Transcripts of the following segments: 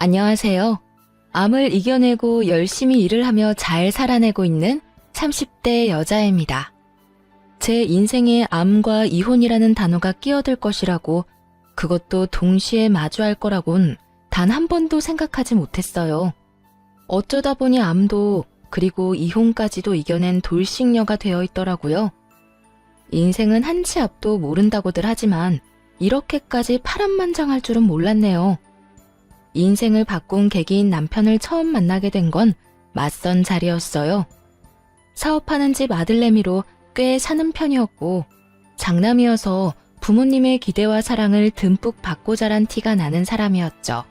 안녕하세요. 암을 이겨내고 열심히 일을 하며 잘 살아내고 있는 30대 여자입니다. 제 인생에 암과 이혼이라는 단어가 끼어들 것이라고, 그것도 동시에 마주할 거라곤 단 한 번도 생각하지 못했어요. 어쩌다 보니 암도 그리고 이혼까지도 이겨낸 돌싱녀가 되어 있더라고요. 인생은 한 치 앞도 모른다고들 하지만 이렇게까지 파란만장할 줄은 몰랐네요. 인생을 바꾼 계기인 남편을 처음 만나게 된 건 맞선 자리였어요. 사업하는 집 아들내미로 꽤 사는 편이었고, 장남이어서 부모님의 기대와 사랑을 듬뿍 받고 자란 티가 나는 사람이었죠.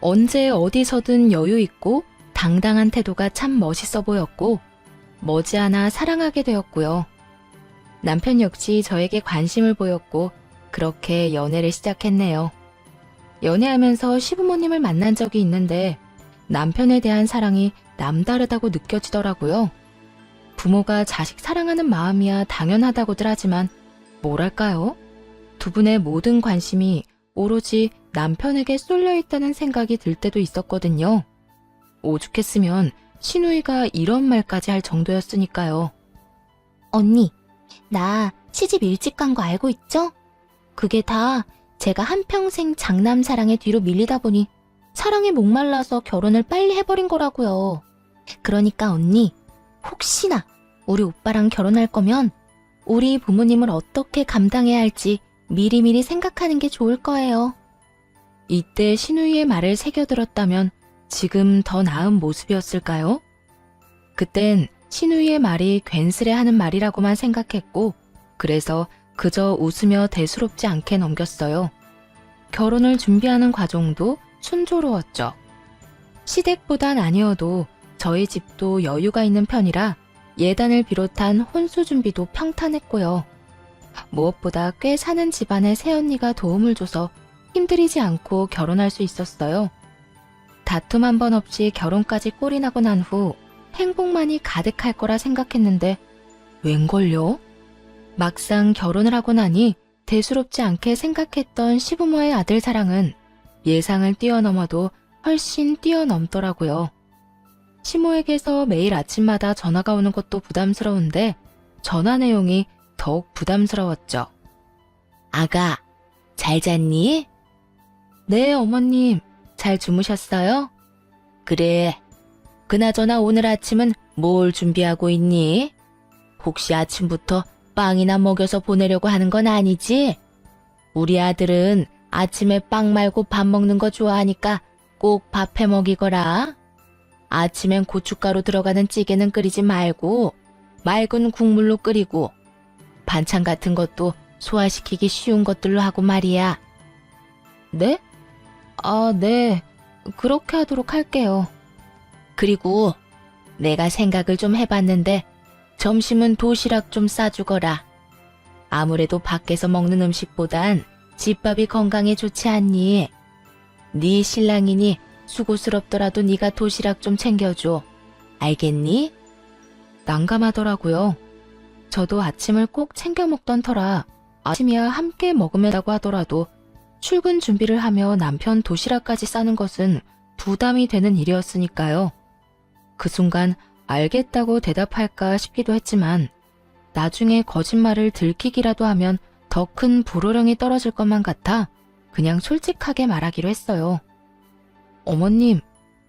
언제 어디서든 여유 있고 당당한 태도가 참 멋있어 보였고, 머지않아 사랑하게 되었고요. 남편 역시 저에게 관심을 보였고, 그렇게 연애를 시작했네요. 연애하면서 시부모님을 만난 적이 있는데 남편에 대한 사랑이 남다르다고 느껴지더라고요. 부모가 자식 사랑하는 마음이야 당연하다고들 하지만 뭐랄까요? 두 분의 모든 관심이 오로지 남편에게 쏠려 있다는 생각이 들 때도 있었거든요. 오죽했으면 시누이가 이런 말까지 할 정도였으니까요. 언니, 나 시집 일찍 간 거 알고 있죠? 그게 다 제가 한평생 장남 사랑에 뒤로 밀리다 보니 사랑에 목말라서 결혼을 빨리 해버린 거라고요. 그러니까 언니, 혹시나 우리 오빠랑 결혼할 거면 우리 부모님을 어떻게 감당해야 할지 미리미리 생각하는 게 좋을 거예요. 이때 시누이의 말을 새겨들었다면 지금 더 나은 모습이었을까요? 그땐 시누이의 말이 괜스레 하는 말이라고만 생각했고, 그래서 그저 웃으며 대수롭지 않게 넘겼어요. 결혼을 준비하는 과정도 순조로웠죠. 시댁보단 아니어도 저희 집도 여유가 있는 편이라 예단을 비롯한 혼수 준비도 평탄했고요. 무엇보다 꽤 사는 집안의 새언니가 도움을 줘서 힘들이지 않고 결혼할 수 있었어요. 다툼 한 번 없이 결혼까지 꼴이 나고 난 후 행복만이 가득할 거라 생각했는데 웬걸요? 막상 결혼을 하고 나니 대수롭지 않게 생각했던 시부모의 아들 사랑은 예상을 뛰어넘어도 훨씬 뛰어넘더라고요. 시모에게서 매일 아침마다 전화가 오는 것도 부담스러운데 전화 내용이 더욱 부담스러웠죠. 아가, 잘 잤니? 네, 어머님. 잘 주무셨어요? 그래. 그나저나 오늘 아침은 뭘 준비하고 있니? 혹시 아침부터 빵이나 먹여서 보내려고 하는 건 아니지? 우리 아들은 아침에 빵 말고 밥 먹는 거 좋아하니까 꼭 밥해 먹이거라. 아침엔 고춧가루 들어가는 찌개는 끓이지 말고 맑은 국물로 끓이고 반찬 같은 것도 소화시키기 쉬운 것들로 하고 말이야. 네? 네. 그렇게 하도록 할게요. 그리고 내가 생각을 좀 해봤는데 점심은 도시락 좀 싸주거라. 아무래도 밖에서 먹는 음식보단 집밥이 건강에 좋지 않니? 네 신랑이니 수고스럽더라도 네가 도시락 좀 챙겨줘. 알겠니? 난감하더라고요. 저도 아침을 꼭 챙겨 먹던 터라 아침이야 함께 먹으면다고 하더라도 출근 준비를 하며 남편 도시락까지 싸는 것은 부담이 되는 일이었으니까요. 그 순간 알겠다고 대답할까 싶기도 했지만 나중에 거짓말을 들키기라도 하면 더 큰 불호령이 떨어질 것만 같아 그냥 솔직하게 말하기로 했어요. 어머님,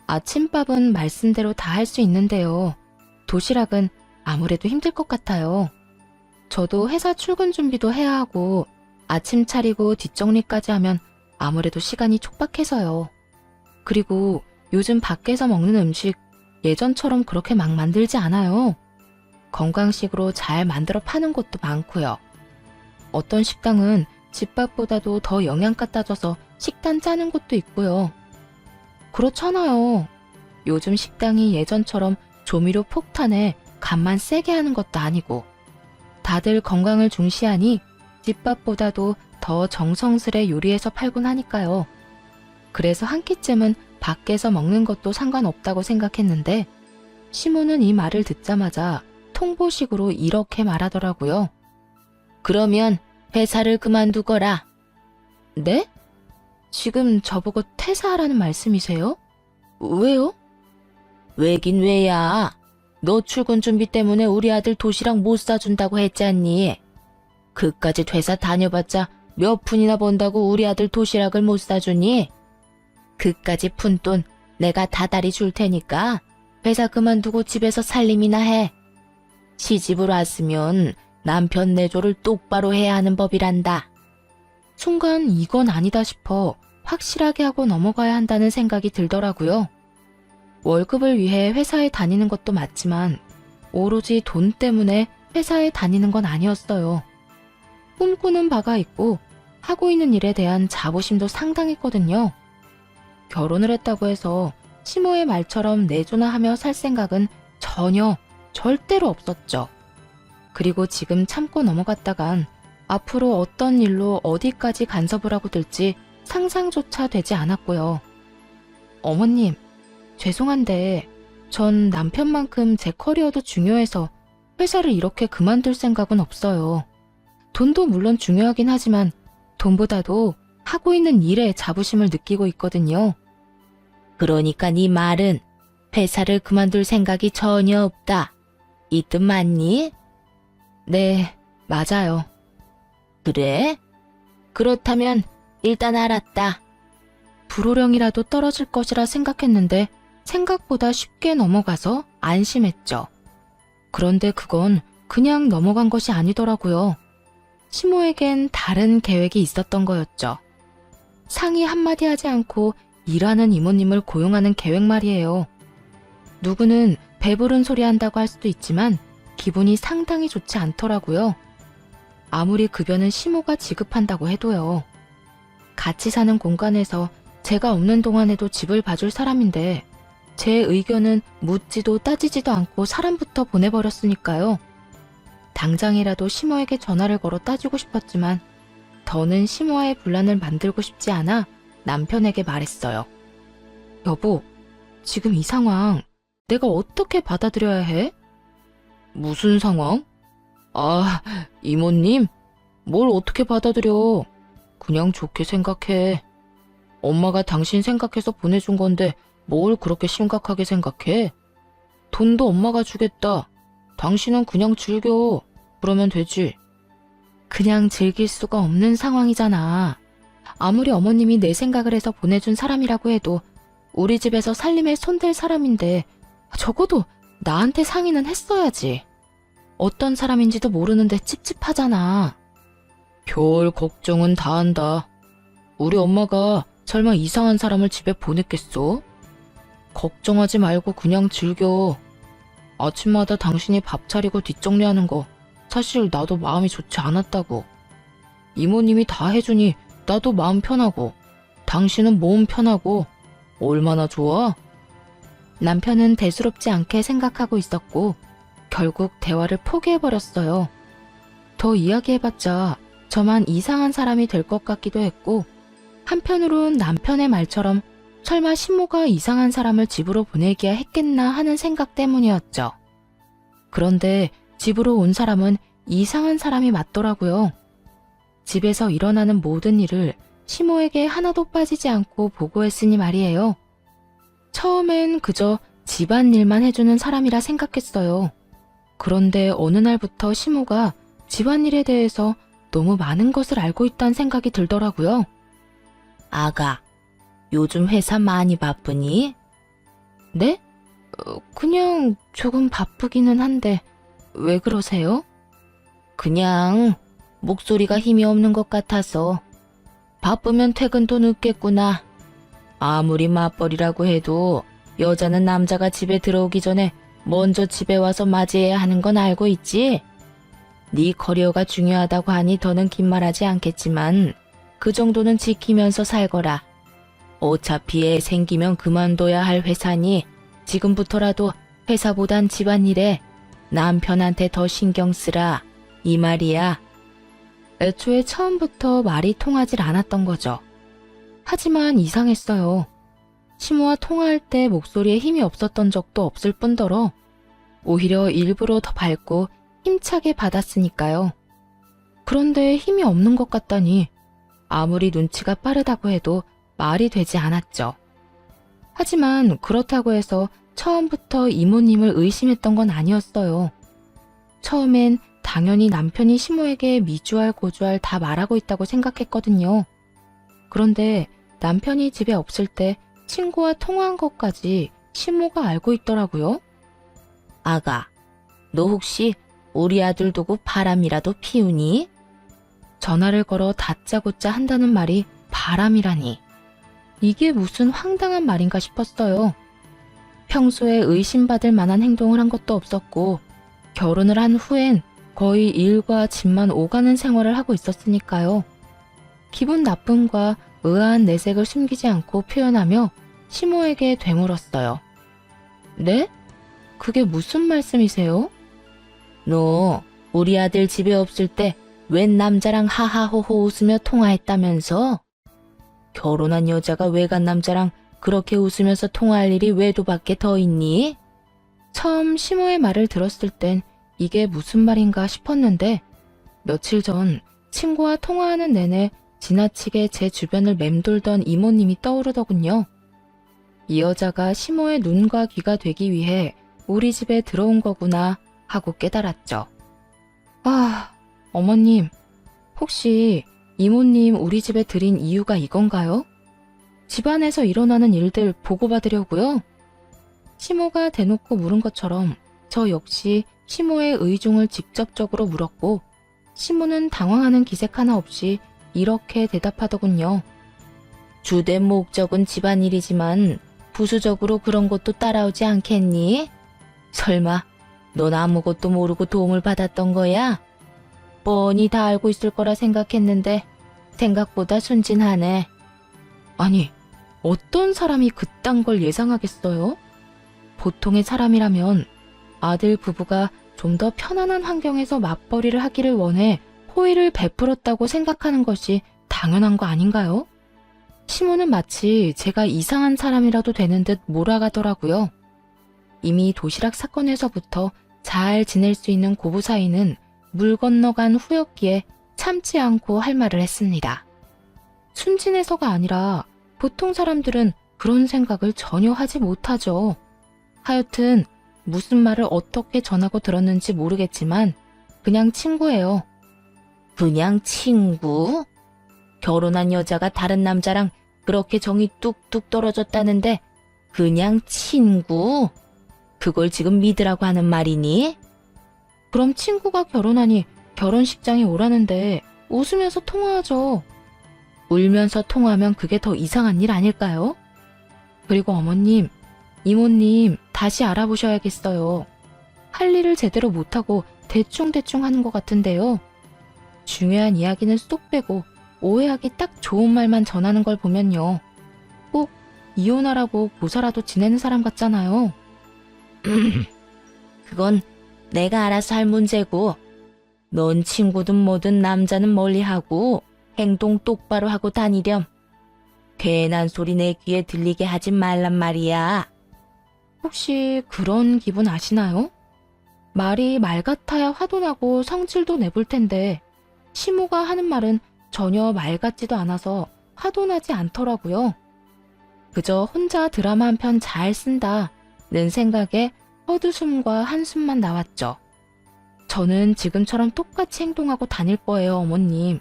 아침밥은 말씀대로 다 할 수 있는데요. 도시락은 아무래도 힘들 것 같아요. 저도 회사 출근 준비도 해야 하고 아침 차리고 뒷정리까지 하면 아무래도 시간이 촉박해서요. 그리고 요즘 밖에서 먹는 음식 예전처럼 그렇게 막 만들지 않아요. 건강식으로 잘 만들어 파는 곳도 많고요. 어떤 식당은 집밥보다도 더 영양가 따져서 식단 짜는 곳도 있고요. 그렇잖아요. 요즘 식당이 예전처럼 조미료 폭탄에 간만 세게 하는 것도 아니고 다들 건강을 중시하니 집밥보다도 더 정성스레 요리해서 팔곤 하니까요. 그래서 한 끼쯤은 밖에서 먹는 것도 상관없다고 생각했는데 시모는 이 말을 듣자마자 통보식으로 이렇게 말하더라고요. 그러면 회사를 그만두거라. 네? 지금 저보고 퇴사하라는 말씀이세요? 왜요? 왜긴 왜야. 너 출근 준비 때문에 우리 아들 도시락 못 사준다고 했잖니. 그까지 퇴사 다녀봤자 몇 푼이나 번다고 우리 아들 도시락을 못 사주니? 그까지 푼 돈 내가 다달이 줄 테니까 회사 그만두고 집에서 살림이나 해. 시집을 왔으면 남편 내조를 똑바로 해야 하는 법이란다. 순간 이건 아니다 싶어 확실하게 하고 넘어가야 한다는 생각이 들더라고요. 월급을 위해 회사에 다니는 것도 맞지만 오로지 돈 때문에 회사에 다니는 건 아니었어요. 꿈꾸는 바가 있고 하고 있는 일에 대한 자부심도 상당했거든요. 결혼을 했다고 해서 시모의 말처럼 내조나 하며 살 생각은 전혀 절대로 없었죠. 그리고 지금 참고 넘어갔다간 앞으로 어떤 일로 어디까지 간섭을 하고 들지 상상조차 되지 않았고요. 어머님, 죄송한데 전 남편만큼 제 커리어도 중요해서 회사를 이렇게 그만둘 생각은 없어요. 돈도 물론 중요하긴 하지만 돈보다도 하고 있는 일에 자부심을 느끼고 있거든요. 그러니까 네 말은 회사를 그만둘 생각이 전혀 없다. 이 뜻 맞니? 네, 맞아요. 그래? 그렇다면 일단 알았다. 불호령이라도 떨어질 것이라 생각했는데 생각보다 쉽게 넘어가서 안심했죠. 그런데 그건 그냥 넘어간 것이 아니더라고요. 시모에겐 다른 계획이 있었던 거였죠. 상의 한마디 하지 않고 일하는 이모님을 고용하는 계획 말이에요. 누구는 배부른 소리 한다고 할 수도 있지만 기분이 상당히 좋지 않더라고요. 아무리 급여는 시모가 지급한다고 해도요. 같이 사는 공간에서 제가 없는 동안에도 집을 봐줄 사람인데 제 의견은 묻지도 따지지도 않고 사람부터 보내버렸으니까요. 당장이라도 시모에게 전화를 걸어 따지고 싶었지만 더는 시모와의 분란을 만들고 싶지 않아 남편에게 말했어요. 여보, 지금 이 상황 내가 어떻게 받아들여야 해? 무슨 상황? 아, 이모님, 뭘 어떻게 받아들여? 그냥 좋게 생각해. 엄마가 당신 생각해서 보내준 건데 뭘 그렇게 심각하게 생각해? 돈도 엄마가 주겠다. 당신은 그냥 즐겨. 그러면 되지. 그냥 즐길 수가 없는 상황이잖아. 아무리 어머님이 내 생각을 해서 보내준 사람이라고 해도 우리 집에서 살림에 손댈 사람인데 적어도 나한테 상의는 했어야지. 어떤 사람인지도 모르는데 찝찝하잖아. 별 걱정은 다 한다. 우리 엄마가 설마 이상한 사람을 집에 보냈겠어? 걱정하지 말고 그냥 즐겨. 아침마다 당신이 밥 차리고 뒷정리하는 거 사실 나도 마음이 좋지 않았다고. 이모님이 다 해주니 나도 마음 편하고 당신은 몸 편하고 얼마나 좋아? 남편은 대수롭지 않게 생각하고 있었고 결국 대화를 포기해버렸어요. 더 이야기해봤자 저만 이상한 사람이 될 것 같기도 했고 한편으론 남편의 말처럼 설마 신모가 이상한 사람을 집으로 보내기야 했겠나 하는 생각 때문이었죠. 그런데 집으로 온 사람은 이상한 사람이 맞더라고요. 집에서 일어나는 모든 일을 시모에게 하나도 빠지지 않고 보고했으니 말이에요. 처음엔 그저 집안일만 해주는 사람이라 생각했어요. 그런데 어느 날부터 시모가 집안일에 대해서 너무 많은 것을 알고 있다는 생각이 들더라고요. 아가, 요즘 회사 많이 바쁘니? 네? 그냥 조금 바쁘기는 한데 왜 그러세요? 그냥 목소리가 힘이 없는 것 같아서. 바쁘면 퇴근도 늦겠구나. 아무리 맞벌이라고 해도 여자는 남자가 집에 들어오기 전에 먼저 집에 와서 맞이해야 하는 건 알고 있지? 네 커리어가 중요하다고 하니 더는 긴 말하지 않겠지만 그 정도는 지키면서 살거라. 어차피 애 생기면 그만둬야 할 회사니 지금부터라도 회사보단 집안일에 남편한테 더 신경 쓰라. 이 말이야. 애초에 처음부터 말이 통하질 않았던 거죠. 하지만 이상했어요. 시모와 통화할 때 목소리에 힘이 없었던 적도 없을 뿐더러 오히려 일부러 더 밝고 힘차게 받았으니까요. 그런데 힘이 없는 것 같다니 아무리 눈치가 빠르다고 해도 말이 되지 않았죠. 하지만 그렇다고 해서 처음부터 이모님을 의심했던 건 아니었어요. 처음엔 당연히 남편이 시모에게 미주알 고주알 다 말하고 있다고 생각했거든요. 그런데 남편이 집에 없을 때 친구와 통화한 것까지 시모가 알고 있더라고요. 아가, 너 혹시 우리 아들 두고 바람이라도 피우니? 전화를 걸어 다짜고짜 한다는 말이 바람이라니. 이게 무슨 황당한 말인가 싶었어요. 평소에 의심받을 만한 행동을 한 것도 없었고 결혼을 한 후엔 거의 일과 집만 오가는 생활을 하고 있었으니까요. 기분 나쁨과 의아한 내색을 숨기지 않고 표현하며 시모에게 되물었어요. 네? 그게 무슨 말씀이세요? 너 우리 아들 집에 없을 때 웬 남자랑 하하호호 웃으며 통화했다면서? 결혼한 여자가 외간 남자랑 그렇게 웃으면서 통화할 일이 외도밖에 더 있니? 처음 시모의 말을 들었을 땐 이게 무슨 말인가 싶었는데 며칠 전 친구와 통화하는 내내 지나치게 제 주변을 맴돌던 이모님이 떠오르더군요. 이 여자가 시모의 눈과 귀가 되기 위해 우리 집에 들어온 거구나 하고 깨달았죠. 아, 어머님, 혹시 이모님 우리 집에 들인 이유가 이건가요? 집안에서 일어나는 일들 보고받으려고요? 시모가 대놓고 물은 것처럼 저 역시 시모의 의중을 직접적으로 물었고 시모는 당황하는 기색 하나 없이 이렇게 대답하더군요. 주된 목적은 집안일이지만 부수적으로 그런 것도 따라오지 않겠니? 설마 넌 아무것도 모르고 도움을 받았던 거야? 뻔히 다 알고 있을 거라 생각했는데 생각보다 순진하네. 아니, 어떤 사람이 그딴 걸 예상하겠어요? 보통의 사람이라면 아들 부부가 좀 더 편안한 환경에서 맞벌이를 하기를 원해 호의를 베풀었다고 생각하는 것이 당연한 거 아닌가요? 시모는 마치 제가 이상한 사람이라도 되는 듯 몰아가더라고요. 이미 도시락 사건에서부터 잘 지낼 수 있는 고부 사이는 물 건너간 후였기에 참지 않고 할 말을 했습니다. 순진해서가 아니라 보통 사람들은 그런 생각을 전혀 하지 못하죠. 하여튼 무슨 말을 어떻게 전하고 들었는지 모르겠지만 그냥 친구예요. 그냥 친구? 결혼한 여자가 다른 남자랑 그렇게 정이 뚝뚝 떨어졌다는데 그냥 친구? 그걸 지금 믿으라고 하는 말이니? 그럼 친구가 결혼하니 결혼식장에 오라는데 웃으면서 통화하죠. 울면서 통화하면 그게 더 이상한 일 아닐까요? 그리고 어머님, 이모님 다시 알아보셔야겠어요. 할 일을 제대로 못하고 대충대충 하는 것 같은데요. 중요한 이야기는 쏙 빼고 오해하기 딱 좋은 말만 전하는 걸 보면요. 꼭 이혼하라고 고사라도 지내는 사람 같잖아요. 그건 내가 알아서 할 문제고 넌 친구든 뭐든 남자는 멀리하고 행동 똑바로 하고 다니렴. 괜한 소리 내 귀에 들리게 하지 말란 말이야. 혹시 그런 기분 아시나요? 말이 말 같아야 화도 나고 성질도 내볼 텐데 시모가 하는 말은 전혀 말 같지도 않아서 화도 나지 않더라고요. 그저 혼자 드라마 한 편 잘 쓴다는 생각에 헛웃음과 한숨만 나왔죠. 저는 지금처럼 똑같이 행동하고 다닐 거예요, 어머님.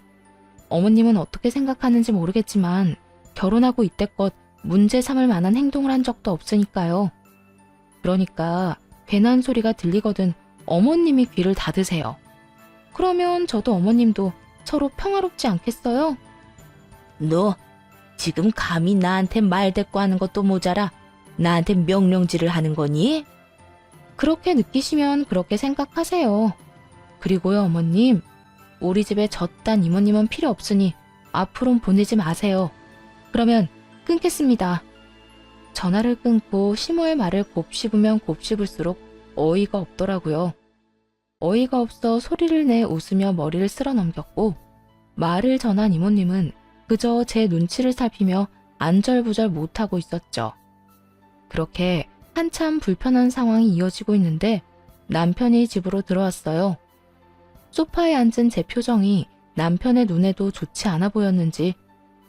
어머님은 어떻게 생각하는지 모르겠지만 결혼하고 이때껏 문제 삼을 만한 행동을 한 적도 없으니까요. 그러니까 괜한 소리가 들리거든 어머님이 귀를 닫으세요. 그러면 저도 어머님도 서로 평화롭지 않겠어요? 너 지금 감히 나한테 말대꾸하는 것도 모자라 나한테 명령질을 하는 거니? 그렇게 느끼시면 그렇게 생각하세요. 그리고요, 어머님. 우리 집에 저딴 이모님은 필요 없으니 앞으로는 보내지 마세요. 그러면 끊겠습니다. 전화를 끊고 시모의 말을 곱씹으면 곱씹을수록 어이가 없더라고요. 어이가 없어 소리를 내 웃으며 머리를 쓸어 넘겼고 말을 전한 이모님은 그저 제 눈치를 살피며 안절부절 못하고 있었죠. 그렇게 한참 불편한 상황이 이어지고 있는데 남편이 집으로 들어왔어요. 소파에 앉은 제 표정이 남편의 눈에도 좋지 않아 보였는지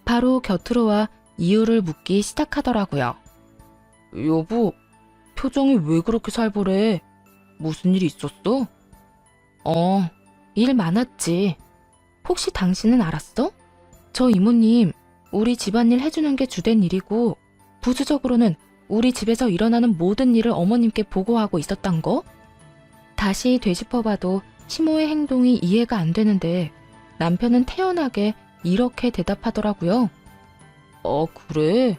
바로 곁으로 와 이유를 묻기 시작하더라고요. 여보, 표정이 왜 그렇게 살벌해? 무슨 일 있었어? 일 많았지. 혹시 당신은 알았어? 저 이모님, 우리 집안일 해주는 게 주된 일이고, 부수적으로는 우리 집에서 일어나는 모든 일을 어머님께 보고하고 있었단 거? 다시 되짚어봐도 시모의 행동이 이해가 안 되는데, 남편은 태연하게 이렇게 대답하더라고요. 그래?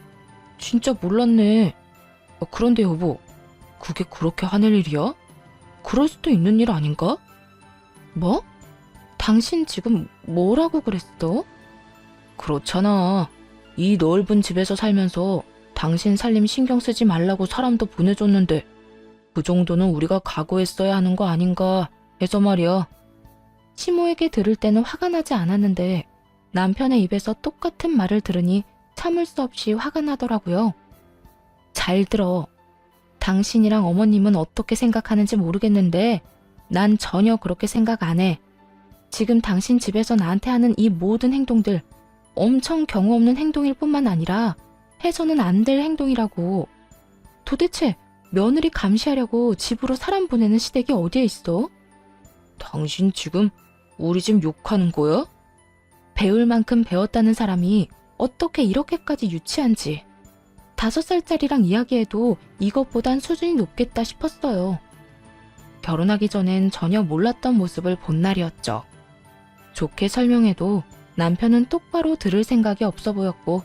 진짜 몰랐네. 그런데 여보, 그게 그렇게 화낼 일이야? 그럴 수도 있는 일 아닌가? 뭐? 당신 지금 뭐라고 그랬어? 그렇잖아. 이 넓은 집에서 살면서 당신 살림 신경 쓰지 말라고 사람도 보내줬는데 그 정도는 우리가 각오했어야 하는 거 아닌가 해서 말이야. 시모에게 들을 때는 화가 나지 않았는데 남편의 입에서 똑같은 말을 들으니 참을 수 없이 화가 나더라고요. 잘 들어. 당신이랑 어머님은 어떻게 생각하는지 모르겠는데 난 전혀 그렇게 생각 안 해. 지금 당신 집에서 나한테 하는 이 모든 행동들 엄청 경우 없는 행동일 뿐만 아니라 해서는 안 될 행동이라고. 도대체 며느리 감시하려고 집으로 사람 보내는 시댁이 어디에 있어? 당신 지금 우리 집 욕하는 거야? 배울 만큼 배웠다는 사람이 어떻게 이렇게까지 유치한지. 5살짜리랑 이야기해도 이것보단 수준이 높겠다 싶었어요. 결혼하기 전엔 전혀 몰랐던 모습을 본 날이었죠. 좋게 설명해도 남편은 똑바로 들을 생각이 없어 보였고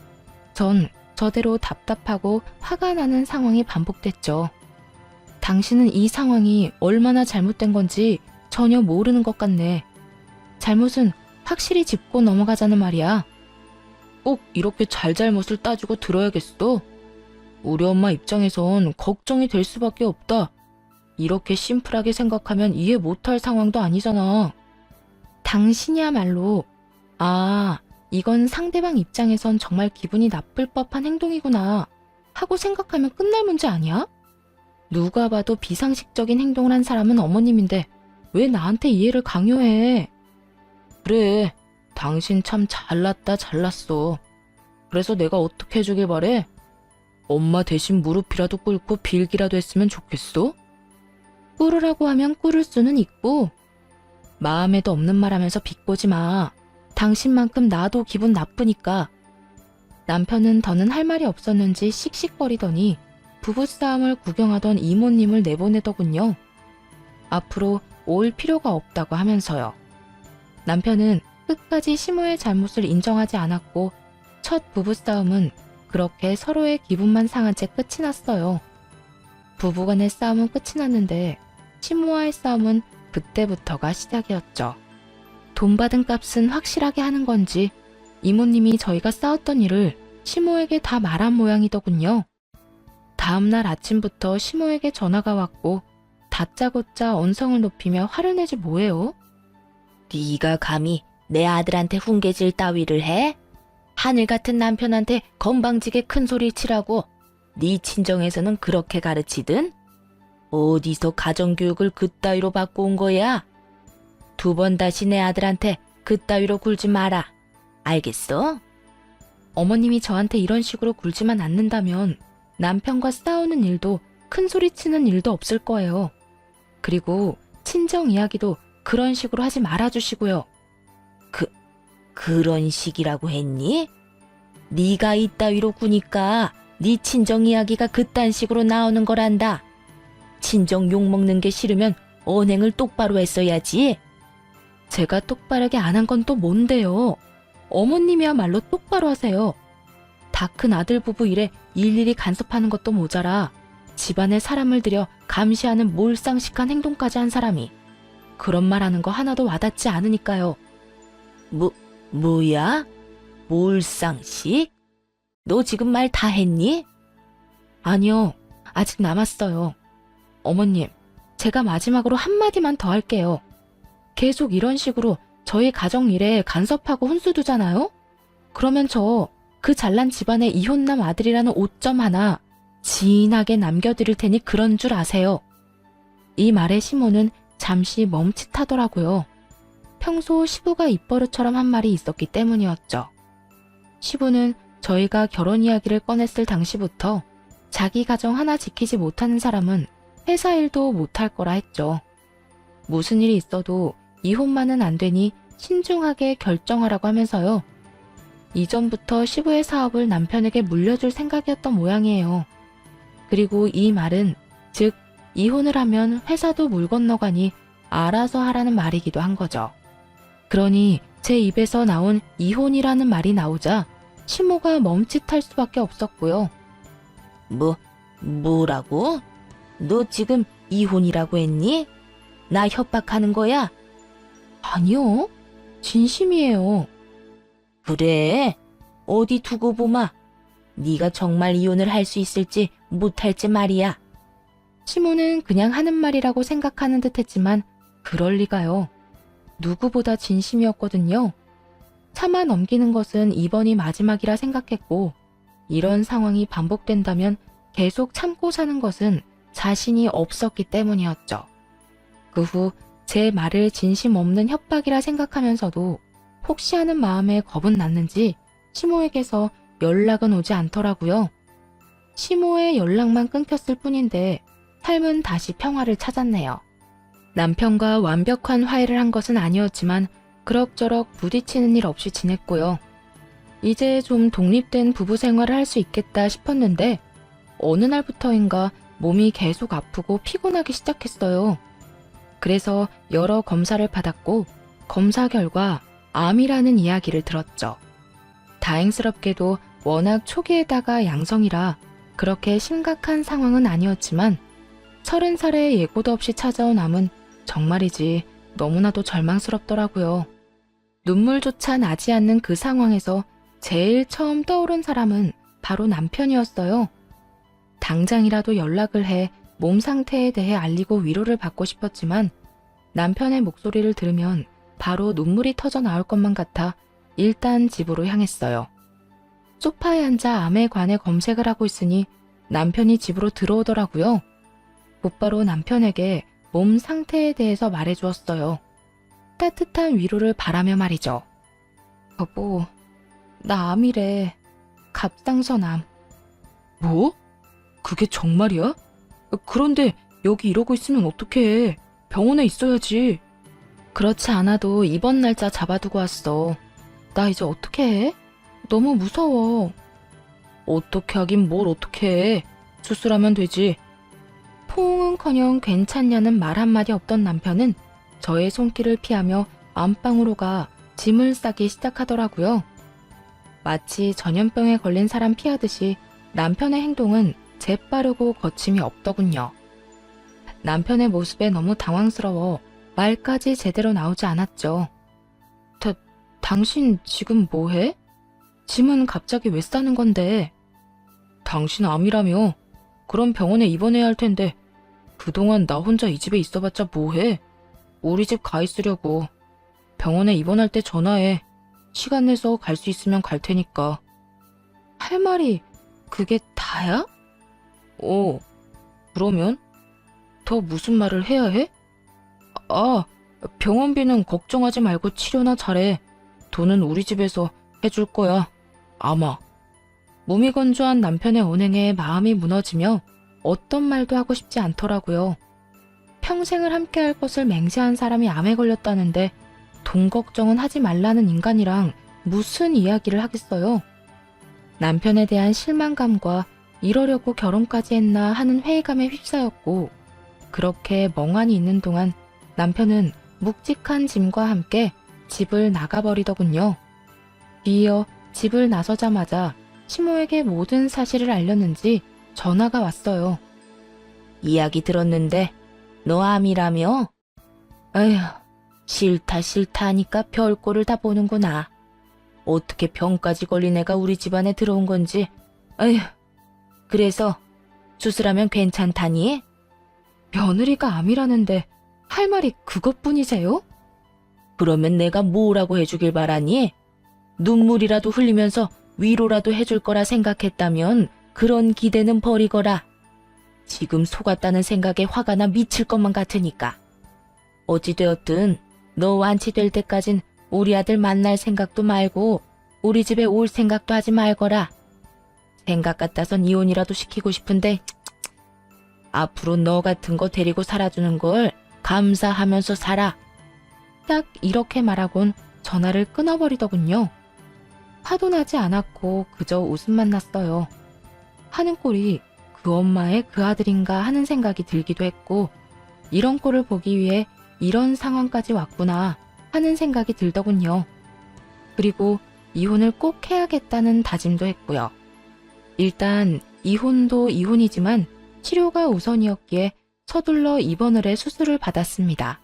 전 저대로 답답하고 화가 나는 상황이 반복됐죠. 당신은 이 상황이 얼마나 잘못된 건지 전혀 모르는 것 같네. 잘못은 확실히 짚고 넘어가자는 말이야. 꼭 이렇게 잘잘못을 따지고 들어야겠어? 우리 엄마 입장에선 걱정이 될 수밖에 없다. 이렇게 심플하게 생각하면 이해 못할 상황도 아니잖아. 당신이야말로 이건 상대방 입장에선 정말 기분이 나쁠 법한 행동이구나 하고 생각하면 끝날 문제 아니야? 누가 봐도 비상식적인 행동을 한 사람은 어머님인데 왜 나한테 이해를 강요해? 그래, 당신 참 잘났어. 그래서 내가 어떻게 해주길 바래? 엄마 대신 무릎이라도 꿇고 빌기라도 했으면 좋겠어? 꿇으라고 하면 꿇을 수는 있고 마음에도 없는 말 하면서 비꼬지 마. 당신만큼 나도 기분 나쁘니까. 남편은 더는 할 말이 없었는지 씩씩거리더니 부부싸움을 구경하던 이모님을 내보내더군요. 앞으로 올 필요가 없다고 하면서요. 남편은 끝까지 시모의 잘못을 인정하지 않았고 첫 부부싸움은 그렇게 서로의 기분만 상한 채 끝이 났어요. 부부간의 싸움은 끝이 났는데 시모와의 싸움은 그때부터가 시작이었죠. 돈 받은 값은 확실하게 하는 건지 이모님이 저희가 싸웠던 일을 시모에게 다 말한 모양이더군요. 다음날 아침부터 시모에게 전화가 왔고 다짜고짜 언성을 높이며 화를 내지 뭐해요? 네가 감히 내 아들한테 훈계질 따위를 해? 하늘 같은 남편한테 건방지게 큰 소리 치라고 네 친정에서는 그렇게 가르치든? 어디서 가정교육을 그따위로 받고 온 거야? 2번 다시 내 아들한테 그따위로 굴지 마라. 알겠어? 어머님이 저한테 이런 식으로 굴지만 않는다면 남편과 싸우는 일도 큰 소리 치는 일도 없을 거예요. 그리고 친정 이야기도 그런 식으로 하지 말아주시고요. 그런 식이라고 했니? 네가 이따위로 구니까 네 친정 이야기가 그딴 식으로 나오는 거란다. 친정 욕먹는 게 싫으면 언행을 똑바로 했어야지. 제가 똑바르게 안 한 건 또 뭔데요? 어머님이야말로 똑바로 하세요. 다 큰 아들 부부 일에 일일이 간섭하는 것도 모자라 집안에 사람을 들여 감시하는 몰상식한 행동까지 한 사람이 그런 말 하는 거 하나도 와닿지 않으니까요. 뭐야? 몰상식? 너 지금 말 다 했니? 아니요, 아직 남았어요. 어머님, 제가 마지막으로 한마디만 더 할게요. 계속 이런 식으로 저희 가정 일에 간섭하고 혼수 두잖아요? 그러면 저 그 잘난 집안의 이혼남 아들이라는 오점 하나 진하게 남겨드릴 테니 그런 줄 아세요. 이 말에 시모는 잠시 멈칫하더라고요. 평소 시부가 입버릇처럼 한 말이 있었기 때문이었죠. 시부는 저희가 결혼 이야기를 꺼냈을 당시부터 자기 가정 하나 지키지 못하는 사람은 회사 일도 못할 거라 했죠. 무슨 일이 있어도 이혼만은 안 되니 신중하게 결정하라고 하면서요. 이전부터 시부의 사업을 남편에게 물려줄 생각이었던 모양이에요. 그리고 이 말은 즉 이혼을 하면 회사도 물 건너가니 알아서 하라는 말이기도 한 거죠. 그러니 제 입에서 나온 이혼이라는 말이 나오자 시모가 멈칫할 수밖에 없었고요. 뭐라고? 너 지금 이혼이라고 했니? 나 협박하는 거야? 아니요, 진심이에요. 그래? 어디 두고 보마. 네가 정말 이혼을 할 수 있을지 못할지 말이야. 시모는 그냥 하는 말이라고 생각하는 듯 했지만 그럴 리가요. 누구보다 진심이었거든요. 참아 넘기는 것은 이번이 마지막이라 생각했고 이런 상황이 반복된다면 계속 참고 사는 것은 자신이 없었기 때문이었죠. 그 후 제 말을 진심 없는 협박이라 생각하면서도 혹시 하는 마음에 겁은 났는지 시모에게서 연락은 오지 않더라고요. 시모의 연락만 끊겼을 뿐인데 삶은 다시 평화를 찾았네요. 남편과 완벽한 화해를 한 것은 아니었지만 그럭저럭 부딪히는 일 없이 지냈고요. 이제 좀 독립된 부부 생활을 할 수 있겠다 싶었는데 어느 날부터인가 몸이 계속 아프고 피곤하기 시작했어요. 그래서 여러 검사를 받았고 검사 결과 암이라는 이야기를 들었죠. 다행스럽게도 워낙 초기에다가 양성이라 그렇게 심각한 상황은 아니었지만 30살에 예고도 없이 찾아온 암은 정말이지 너무나도 절망스럽더라고요. 눈물조차 나지 않는 그 상황에서 제일 처음 떠오른 사람은 바로 남편이었어요. 당장이라도 연락을 해 몸 상태에 대해 알리고 위로를 받고 싶었지만 남편의 목소리를 들으면 바로 눈물이 터져 나올 것만 같아 일단 집으로 향했어요. 소파에 앉아 암에 관해 검색을 하고 있으니 남편이 집으로 들어오더라고요. 곧바로 남편에게 몸 상태에 대해서 말해주었어요. 따뜻한 위로를 바라며 말이죠. 여보, 나 암이래. 갑상선암. 뭐? 그게 정말이야? 그런데 여기 이러고 있으면 어떡해. 병원에 있어야지. 그렇지 않아도 입원 날짜 잡아두고 왔어. 나 이제 어떻게 해? 너무 무서워. 어떻게 하긴 뭘 어떻게 해. 수술하면 되지. 포옹은커녕 괜찮냐는 말 한마디 없던 남편은 저의 손길을 피하며 안방으로 가 짐을 싸기 시작하더라고요. 마치 전염병에 걸린 사람 피하듯이 남편의 행동은 재빠르고 거침이 없더군요. 남편의 모습에 너무 당황스러워 말까지 제대로 나오지 않았죠. 당신 지금 뭐해? 짐은 갑자기 왜 싸는 건데? 당신 암이라며? 그럼 병원에 입원해야 할 텐데 그동안 나 혼자 이 집에 있어봤자 뭐해? 우리 집 가 있으려고. 병원에 입원할 때 전화해. 시간 내서 갈 수 있으면 갈 테니까. 할 말이 그게 다야? 그러면? 더 무슨 말을 해야 해? 병원비는 걱정하지 말고 치료나 잘해. 돈은 우리 집에서 해줄 거야. 아마. 몸이 건조한 남편의 언행에 마음이 무너지며 어떤 말도 하고 싶지 않더라고요. 평생을 함께할 것을 맹세한 사람이 암에 걸렸다는데 돈 걱정은 하지 말라는 인간이랑 무슨 이야기를 하겠어요. 남편에 대한 실망감과 이러려고 결혼까지 했나 하는 회의감에 휩싸였고 그렇게 멍하니 있는 동안 남편은 묵직한 짐과 함께 집을 나가버리더군요. 이어 집을 나서자마자 시모에게 모든 사실을 알렸는지 전화가 왔어요. 이야기 들었는데 너 암이라며? 에휴, 싫다 하니까 별꼴을 다 보는구나. 어떻게 병까지 걸린 애가 우리 집안에 들어온 건지. 에휴, 그래서 수술하면 괜찮다니? 며느리가 암이라는데 할 말이 그것뿐이세요? 그러면 내가 뭐라고 해주길 바라니? 눈물이라도 흘리면서 위로라도 해줄 거라 생각했다면 그런 기대는 버리거라. 지금 속았다는 생각에 화가 나 미칠 것만 같으니까. 어찌되었든 너 완치될 때까진 우리 아들 만날 생각도 말고 우리 집에 올 생각도 하지 말거라. 생각 같아선 이혼이라도 시키고 싶은데 앞으로 너 같은 거 데리고 살아주는 걸 감사하면서 살아. 딱 이렇게 말하곤 전화를 끊어버리더군요. 화도 나지 않았고 그저 웃음만 났어요. 하는 꼴이 그 엄마의 그 아들인가 하는 생각이 들기도 했고 이런 꼴을 보기 위해 이런 상황까지 왔구나 하는 생각이 들더군요. 그리고 이혼을 꼭 해야겠다는 다짐도 했고요. 일단 이혼도 이혼이지만 치료가 우선이었기에 서둘러 입원을 해 수술을 받았습니다.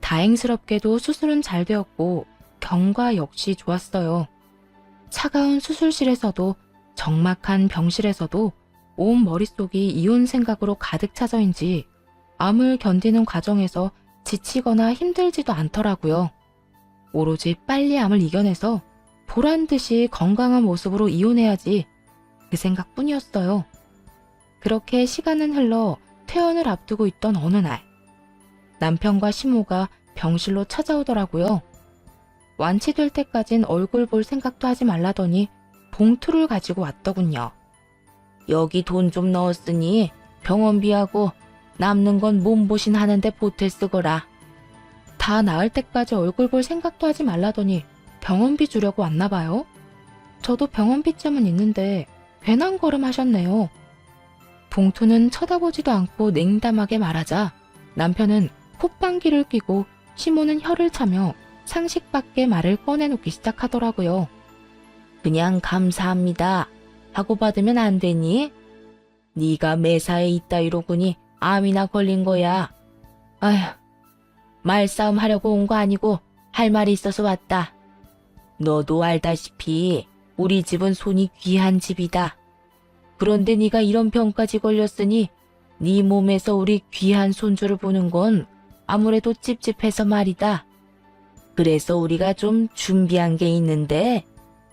다행스럽게도 수술은 잘 되었고 경과 역시 좋았어요. 차가운 수술실에서도 적막한 병실에서도 온 머릿속이 이혼 생각으로 가득 차서인지 암을 견디는 과정에서 지치거나 힘들지도 않더라고요. 오로지 빨리 암을 이겨내서 보란듯이 건강한 모습으로 이혼해야지 그 생각뿐이었어요. 그렇게 시간은 흘러 퇴원을 앞두고 있던 어느 날 남편과 시모가 병실로 찾아오더라고요. 완치될 때까진 얼굴 볼 생각도 하지 말라더니 봉투를 가지고 왔더군요. 여기 돈 좀 넣었으니 병원비하고 남는 건 몸보신 하는데 보태 쓰거라. 다 나을 때까지 얼굴 볼 생각도 하지 말라더니 병원비 주려고 왔나 봐요. 저도 병원비쯤은 있는데 괜한 걸음 하셨네요. 봉투는 쳐다보지도 않고 냉담하게 말하자 남편은 콧방귀를 뀌고 시모는 혀를 차며 상식밖에 말을 꺼내놓기 시작하더라고요. 그냥 감사합니다 하고 받으면 안 되니? 네가 매사에 있다이로구니 암이나 걸린 거야. 아휴, 말싸움 하려고 온 거 아니고 할 말이 있어서 왔다. 너도 알다시피 우리 집은 손이 귀한 집이다. 그런데 네가 이런 병까지 걸렸으니 네 몸에서 우리 귀한 손주를 보는 건 아무래도 찝찝해서 말이다. 그래서 우리가 좀 준비한 게 있는데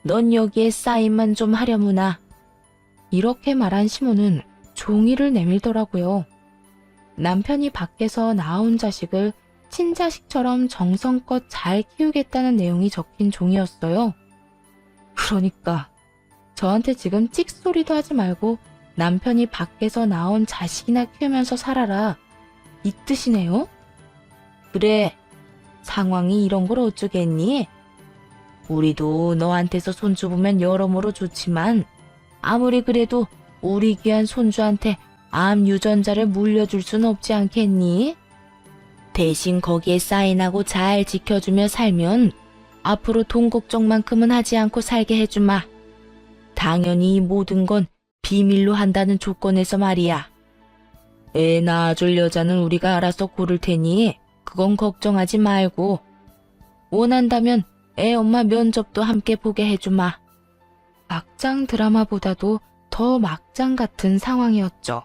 넌 여기에 사인만 좀 하려무나. 이렇게 말한 시모는 종이를 내밀더라고요. 남편이 밖에서 낳아온 자식을 친자식처럼 정성껏 잘 키우겠다는 내용이 적힌 종이였어요. 그러니까 저한테 지금 찍소리도 하지 말고 남편이 밖에서 낳은 자식이나 키우면서 살아라 이 뜻이네요? 그래, 상황이 이런 걸 어쩌겠니? 우리도 너한테서 손주 보면 여러모로 좋지만 아무리 그래도 우리 귀한 손주한테 암 유전자를 물려줄 순 없지 않겠니? 대신 거기에 사인하고 잘 지켜주며 살면 앞으로 돈 걱정만큼은 하지 않고 살게 해주마. 당연히 이 모든 건 비밀로 한다는 조건에서 말이야. 애 낳아줄 여자는 우리가 알아서 고를 테니 그건 걱정하지 말고 원한다면 애 엄마 면접도 함께 보게 해주마. 막장 드라마보다도 더 막장 같은 상황이었죠.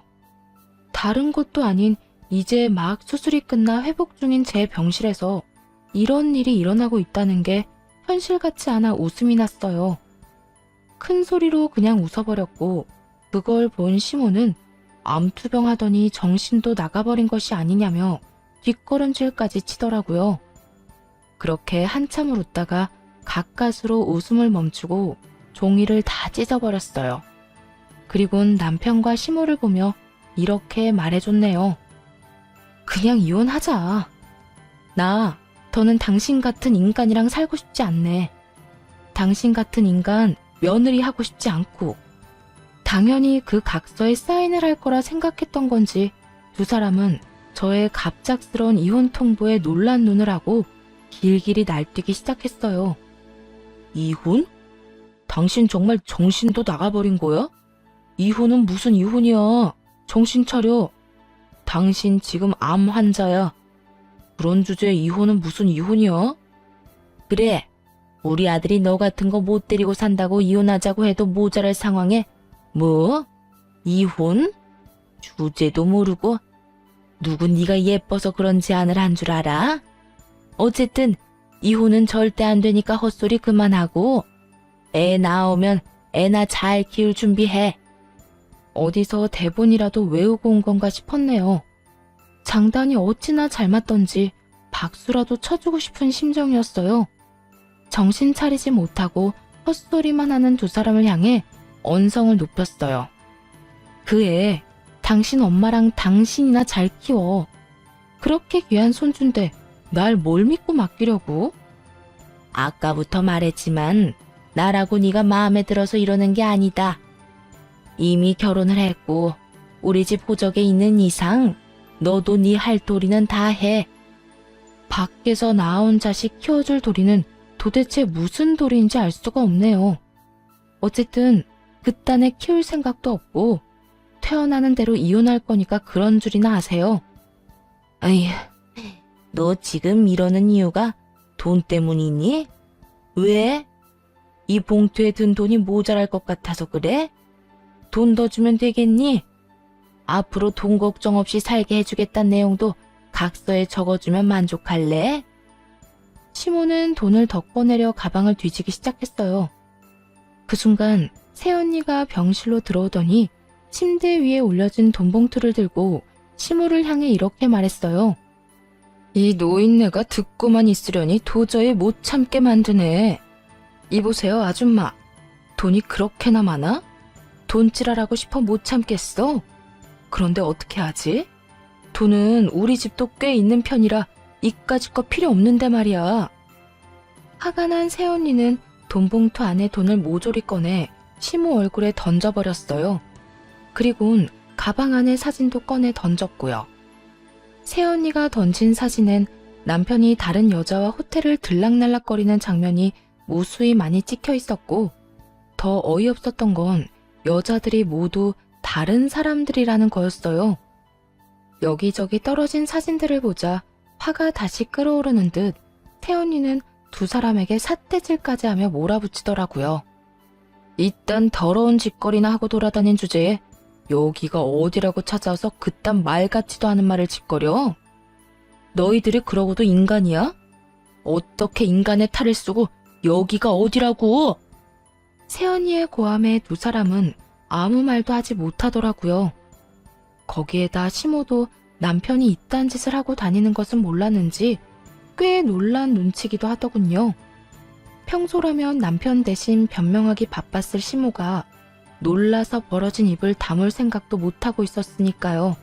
다른 곳도 아닌 이제 막 수술이 끝나 회복 중인 제 병실에서 이런 일이 일어나고 있다는 게 현실 같지 않아 웃음이 났어요. 큰 소리로 그냥 웃어버렸고 그걸 본 시모는 암투병하더니 정신도 나가버린 것이 아니냐며 뒷걸음질까지 치더라고요. 그렇게 한참을 웃다가 가까스로 웃음을 멈추고 종이를 다 찢어버렸어요. 그리곤 남편과 시모를 보며 이렇게 말해줬네요. 그냥 이혼하자. 나 더는 당신 같은 인간이랑 살고 싶지 않네. 당신 같은 인간 며느리 하고 싶지 않고. 당연히 그 각서에 사인을 할 거라 생각했던 건지 두 사람은 저의 갑작스러운 이혼 통보에 놀란 눈을 하고 길길이 날뛰기 시작했어요. 이혼? 당신 정말 정신도 나가버린 거야? 이혼은 무슨 이혼이야. 정신 차려. 당신 지금 암 환자야. 그런 주제에 이혼은 무슨 이혼이야? 그래, 우리 아들이 너 같은 거 못 데리고 산다고 이혼하자고 해도 모자랄 상황에 뭐? 이혼? 주제도 모르고 누군 네가 예뻐서 그런 제안을 한 줄 알아? 어쨌든 이혼은 절대 안 되니까 헛소리 그만하고 애 낳으면 애나 잘 키울 준비해. 어디서 대본이라도 외우고 온 건가 싶었네요. 장단이 어찌나 잘 맞던지 박수라도 쳐주고 싶은 심정이었어요. 정신 차리지 못하고 헛소리만 하는 두 사람을 향해 언성을 높였어요. 그 애, 당신 엄마랑 당신이나 잘 키워. 그렇게 귀한 손주인데 날 뭘 믿고 맡기려고? 아까부터 말했지만 나라고 네가 마음에 들어서 이러는 게 아니다. 이미 결혼을 했고 우리 집 호적에 있는 이상 너도 네 할 도리는 다 해. 밖에서 낳아온 자식 키워줄 도리는 도대체 무슨 도리인지 알 수가 없네요. 어쨌든 그딴에 키울 생각도 없고 태어나는 대로 이혼할 거니까 그런 줄이나 아세요. 아휴, 너 지금 이러는 이유가 돈 때문이니? 왜? 이 봉투에 든 돈이 모자랄 것 같아서 그래? 돈 더 주면 되겠니? 앞으로 돈 걱정 없이 살게 해주겠다는 내용도 각서에 적어주면 만족할래? 시모는 돈을 더 꺼내려 가방을 뒤지기 시작했어요. 그 순간 새언니가 병실로 들어오더니 침대 위에 올려진 돈 봉투를 들고 시모를 향해 이렇게 말했어요. 이 노인네가 듣고만 있으려니 도저히 못 참게 만드네. 이보세요, 아줌마. 돈이 그렇게나 많아? 돈질하라고 싶어 못 참겠어? 그런데 어떻게 하지? 돈은 우리 집도 꽤 있는 편이라 이까짓 거 필요 없는데 말이야. 화가 난 새언니는 돈봉투 안에 돈을 모조리 꺼내 시모 얼굴에 던져버렸어요. 그리곤 가방 안에 사진도 꺼내 던졌고요. 새언니가 던진 사진엔 남편이 다른 여자와 호텔을 들락날락거리는 장면이 무수히 많이 찍혀 있었고, 더 어이없었던 건 여자들이 모두 다른 사람들이라는 거였어요. 여기저기 떨어진 사진들을 보자 화가 다시 끓어오르는 듯 새언니는 두 사람에게 삿대질까지 하며 몰아붙이더라고요. 이딴 더러운 짓거리나 하고 돌아다닌 주제에 여기가 어디라고 찾아와서 그딴 말 같지도 않은 말을 짓거려? 너희들이 그러고도 인간이야? 어떻게 인간의 탈을 쓰고 여기가 어디라고? 새언니의 고함에 두 사람은 아무 말도 하지 못하더라고요. 거기에다 시모도 남편이 이딴 짓을 하고 다니는 것은 몰랐는지 꽤 놀란 눈치기도 하더군요. 평소라면 남편 대신 변명하기 바빴을 시모가 놀라서 벌어진 입을 다물 생각도 못하고 있었으니까요.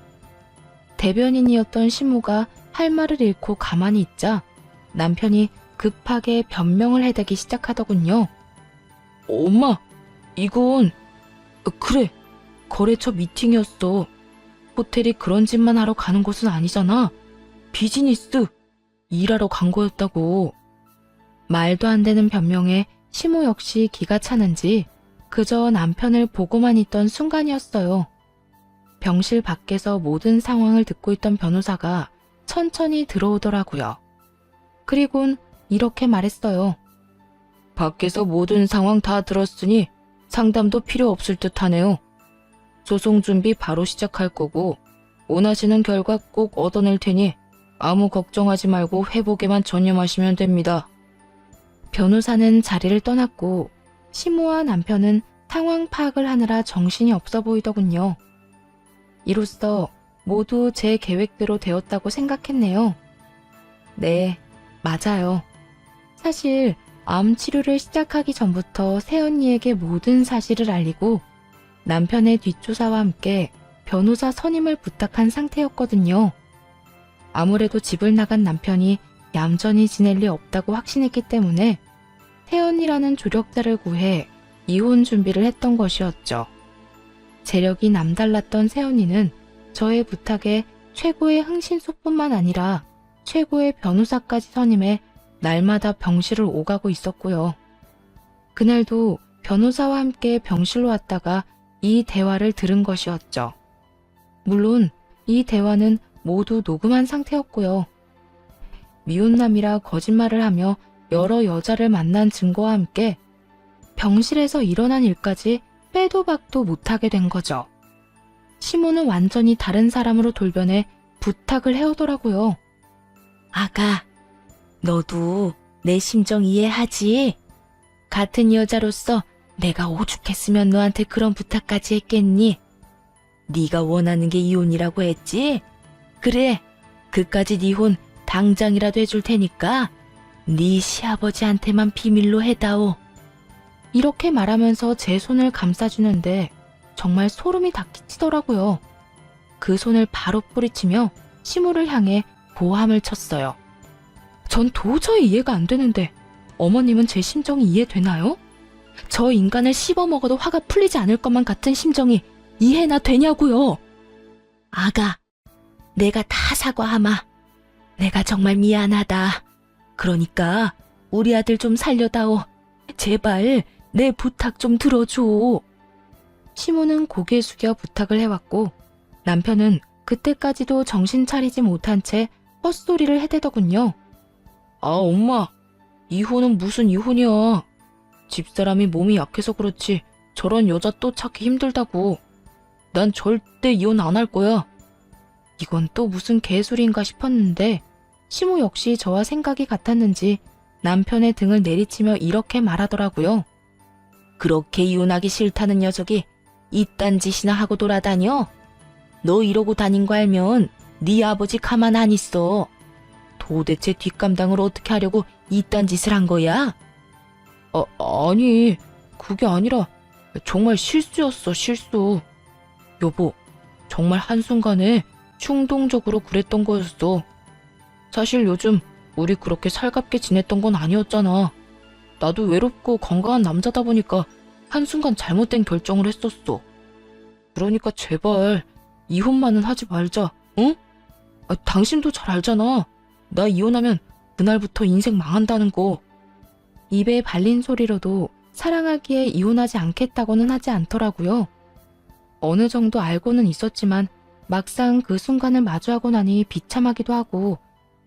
대변인이었던 시모가 할 말을 잃고 가만히 있자 남편이 급하게 변명을 해대기 시작하더군요. 엄마, 이건 그래, 거래처 미팅이었어. 호텔이 그런 짓만 하러 가는 곳은 아니잖아. 비즈니스, 일하러 간 거였다고. 말도 안 되는 변명에 시모 역시 기가 차는지 그저 남편을 보고만 있던 순간이었어요. 병실 밖에서 모든 상황을 듣고 있던 변호사가 천천히 들어오더라고요. 그리곤 이렇게 말했어요. 밖에서 모든 상황 다 들었으니 상담도 필요 없을 듯 하네요. 소송 준비 바로 시작할 거고 원하시는 결과 꼭 얻어낼 테니 아무 걱정하지 말고 회복에만 전념하시면 됩니다. 변호사는 자리를 떠났고 시모와 남편은 상황 파악을 하느라 정신이 없어 보이더군요. 이로써 모두 제 계획대로 되었다고 생각했네요. 네, 맞아요. 사실 암 치료를 시작하기 전부터 새언니에게 모든 사실을 알리고 남편의 뒷조사와 함께 변호사 선임을 부탁한 상태였거든요. 아무래도 집을 나간 남편이 얌전히 지낼 리 없다고 확신했기 때문에 새언니라는 조력자를 구해 이혼 준비를 했던 것이었죠. 재력이 남달랐던 새언니는 저의 부탁에 최고의 흥신소뿐만 아니라 최고의 변호사까지 선임해 날마다 병실을 오가고 있었고요. 그날도 변호사와 함께 병실로 왔다가 이 대화를 들은 것이었죠. 물론 이 대화는 모두 녹음한 상태였고요. 미혼남이라 거짓말을 하며 여러 여자를 만난 증거와 함께 병실에서 일어난 일까지 빼도 박도 못하게 된 거죠. 시모는 완전히 다른 사람으로 돌변해 부탁을 해오더라고요. 아가, 너도 내 심정 이해하지? 같은 여자로서 내가 오죽했으면 너한테 그런 부탁까지 했겠니? 네가 원하는 게 이혼이라고 했지? 그래, 그까짓 이혼 당장이라도 해줄 테니까 네 시아버지한테만 비밀로 해다오. 이렇게 말하면서 제 손을 감싸주는데 정말 소름이 다 끼치더라고요. 그 손을 바로 뿌리치며 시모를 향해 고함을 쳤어요. 전 도저히 이해가 안 되는데 어머님은 제 심정이 이해되나요? 저 인간을 씹어먹어도 화가 풀리지 않을 것만 같은 심정이 이해나 되냐고요. 아가, 내가 다 사과하마. 내가 정말 미안하다. 그러니까 우리 아들 좀 살려다오. 제발 내 부탁 좀 들어줘. 시모는 고개 숙여 부탁을 해왔고 남편은 그때까지도 정신 차리지 못한 채 헛소리를 해대더군요. 아, 엄마, 이혼은 무슨 이혼이야. 집사람이 몸이 약해서 그렇지 저런 여자 또 찾기 힘들다고. 난 절대 이혼 안 할 거야. 이건 또 무슨 개소리인가 싶었는데 시모 역시 저와 생각이 같았는지 남편의 등을 내리치며 이렇게 말하더라고요. 그렇게 이혼하기 싫다는 녀석이 이딴 짓이나 하고 돌아다녀? 너 이러고 다닌 거 알면 네 아버지 가만 안 있어. 도대체 뒷감당을 어떻게 하려고 이딴 짓을 한 거야? 아니, 그게 아니라 정말 실수였어, 실수. 여보, 정말 한순간에 충동적으로 그랬던 거였어. 사실 요즘 우리 그렇게 살갑게 지냈던 건 아니었잖아. 나도 외롭고 건강한 남자다 보니까 한순간 잘못된 결정을 했었어. 그러니까 제발 이혼만은 하지 말자, 응? 당신도 잘 알잖아. 나 이혼하면 그날부터 인생 망한다는 거. 입에 발린 소리로도 사랑하기에 이혼하지 않겠다고는 하지 않더라고요. 어느 정도 알고는 있었지만 막상 그 순간을 마주하고 나니 비참하기도 하고